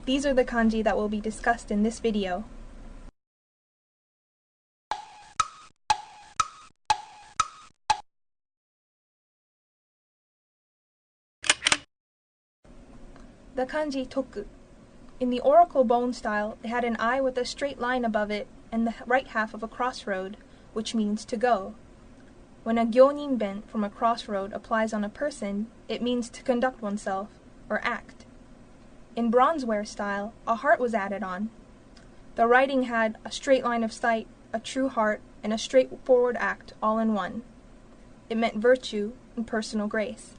These are the kanji that will be discussed in this video. The kanji toku. In the oracle bone style, it had an eye with a straight line above it and the right half of a crossroad, which means to go. When a gyoninben from a crossroad applies on a person, it means to conduct oneself, or act. In bronzeware style, a heart was added on. The writing had a straight line of sight, a true heart, and a straightforward act all in one. It meant virtue and personal grace.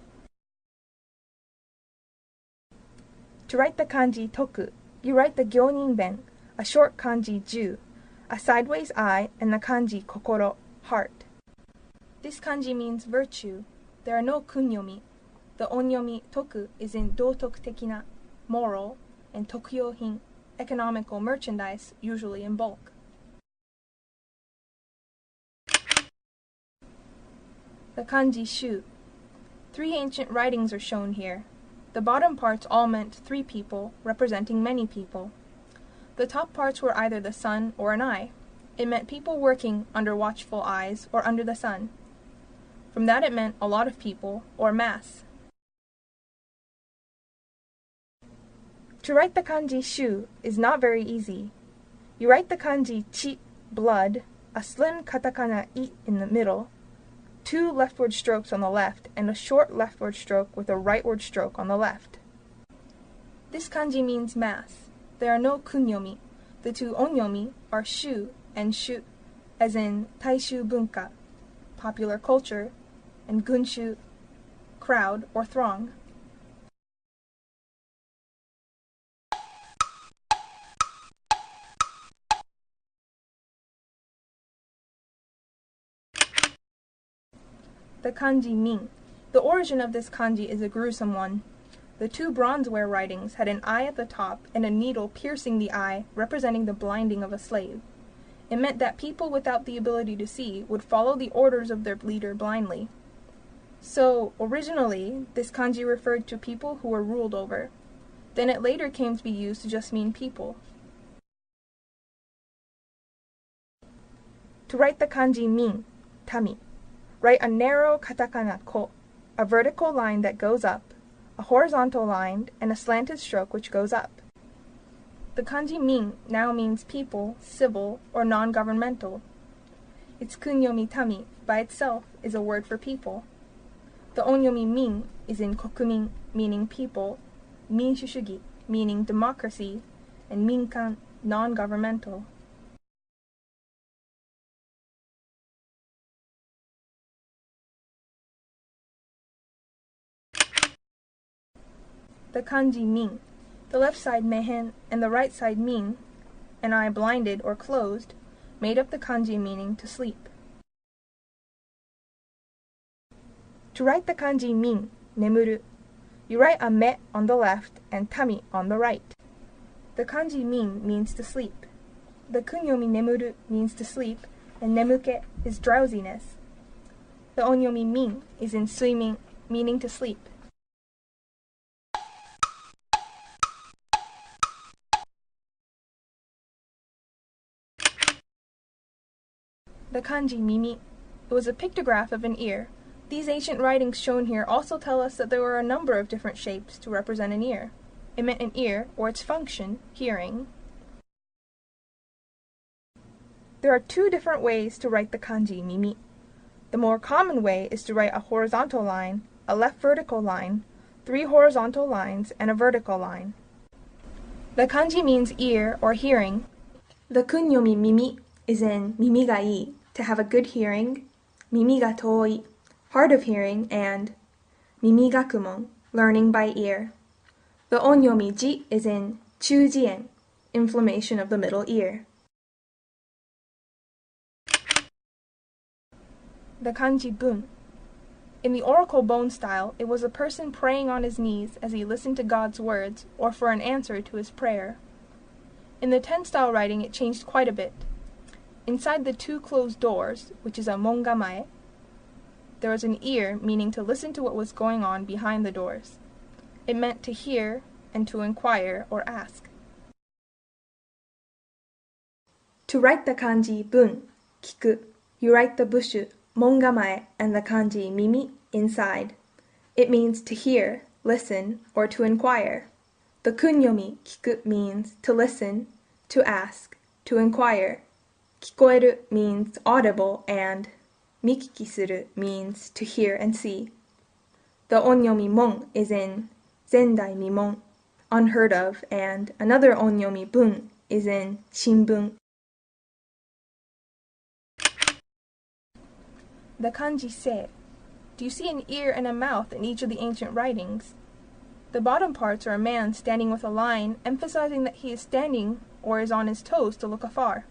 To write the kanji toku, you write the gyoninben, a short kanji ju, a sideways eye, and the kanji kokoro, heart. This kanji means virtue. There are no kunyomi. The onyomi toku is in dotoku-tekina, moral, and tokuyohin, economical merchandise, usually in bulk. The kanji shu. 3 ancient writings are shown here. The bottom parts all meant 3 people, representing many people. The top parts were either the sun or an eye. It meant people working under watchful eyes or under the sun. From that it meant a lot of people, or mass. To write the kanji shu is not very easy. You write the kanji chi, blood, a slim katakana I in the middle, 2 leftward strokes on the left, and a short leftward stroke with a rightward stroke on the left. This kanji means mass. There are no kunyomi. The 2 onyomi are shu and shu, as in taishu bunka, popular culture, and gunshu, crowd or throng. The kanji min. The origin of this kanji is a gruesome one. The 2 bronzeware writings had an eye at the top and a needle piercing the eye, representing the blinding of a slave. It meant that people without the ability to see would follow the orders of their leader blindly. So, originally, this kanji referred to people who were ruled over. Then it later came to be used to just mean people. To write the kanji min, tami, write a narrow katakana ko, a vertical line that goes up, a horizontal line, and a slanted stroke which goes up. The kanji min now means people, civil, or non-governmental. Its kunyomi tami by itself is a word for people. The onyomi min is in kokumin, meaning people, minshushugi, meaning democracy, and minkan, non-governmental. The kanji min. The left side mehen and the right side min, an eye blinded or closed, made up the kanji meaning to sleep. To write the kanji min, nemuru, you write a me on the left and tami on the right. The kanji min means to sleep. The kunyomi nemuru means to sleep, and nemuke is drowsiness. The onyomi min is in suimin, meaning to sleep. The kanji mimi. It was a pictograph of an ear. These ancient writings shown here also tell us that there were a number of different shapes to represent an ear. It meant an ear, or its function, hearing. There are 2 different ways to write the kanji mimi. The more common way is to write a horizontal line, a left vertical line, 3 horizontal lines, and a vertical line. The kanji means ear or hearing. The kunyomi mimi is in mimi ga ii, to have a good hearing, mimi ga toi, hard of hearing, and mimi gakumon, learning by ear. The onyomi ji is in chujien, inflammation of the middle ear. The kanji bun. In the oracle bone style, it was a person praying on his knees as he listened to God's words or for an answer to his prayer. In the 10 style writing, it changed quite a bit. Inside the 2 closed doors, which is a mongamae, there was an ear, meaning to listen to what was going on behind the doors. It meant to hear and to inquire or ask. To write the kanji bun, kiku, you write the bushu mongamae and the kanji mimi inside. It means to hear, listen, or to inquire. The kunyomi kiku means to listen, to ask, to inquire. Kikoeru means audible and mikiki suru means to hear and see. The onyomi mon is in zendai mimon, unheard of, and another onyomi bun is in shinbun. The kanji se. Do you see an ear and a mouth in each of the ancient writings? The bottom parts are a man standing with a line, emphasizing that he is standing or is on his toes to look afar.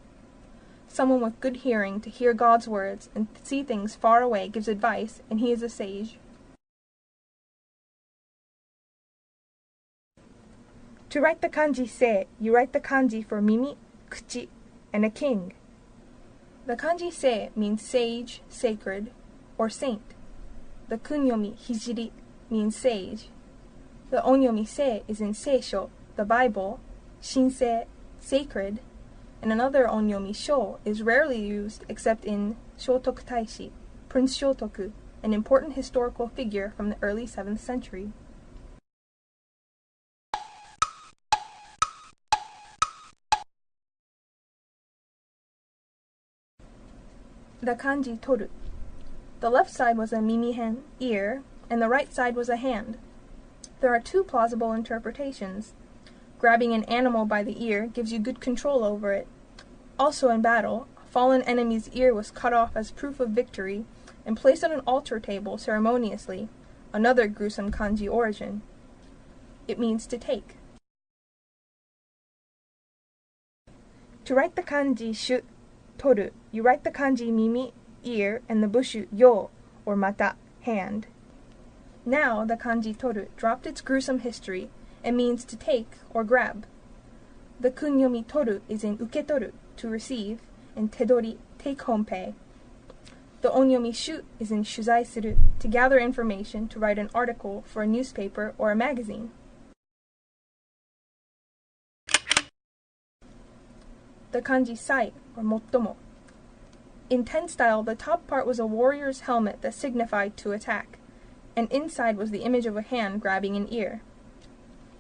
Someone with good hearing to hear God's words and see things far away gives advice, and he is a sage. To write the kanji se, you write the kanji for mimi, kuchi, and a king. The kanji se means sage, sacred, or saint. The kunyomi hijiri means sage. The onyomi se is in seisho, the Bible, shinsei, sacred, and another onyomi sho is rarely used except in Shotoku Taishi, Prince Shotoku, an important historical figure from the early 7th century. The kanji toru. The left side was a mimihen, ear, and the right side was a hand. There are two plausible interpretations. Grabbing an animal by the ear gives you good control over it. Also in battle, a fallen enemy's ear was cut off as proof of victory and placed on an altar table ceremoniously, another gruesome kanji origin. It means to take. To write the kanji shu, toru, you write the kanji mimi, ear, and the bushu yo, or mata, hand. Now the kanji toru dropped its gruesome history and means to take or grab. The kunyomi toru is in uketoru, to receive, and tedori, take home pay. The onyomi shu is in shuzai suru, to gather information to write an article for a newspaper or a magazine. The kanji sai, or mottomo. In ten style, the top part was a warrior's helmet that signified to attack, and inside was the image of a hand grabbing an ear.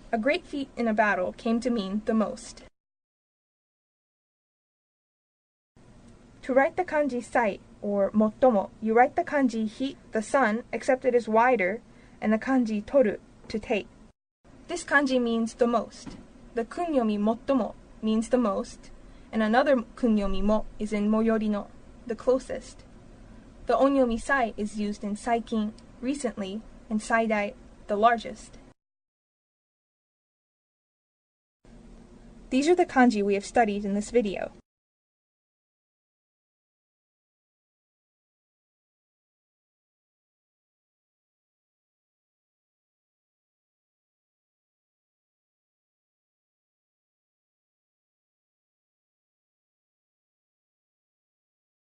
A great feat in a battle came to mean the most. To write the kanji sai, or mottomo, you write the kanji hi, the sun, except it is wider, and the kanji toru, to take. This kanji means the most. The kunyomi mottomo means the most, and another kunyomi mo is in moyori no, the closest. The onyomi sai is used in saikin, recently, and saidai, the largest. These are the kanji we have studied in this video.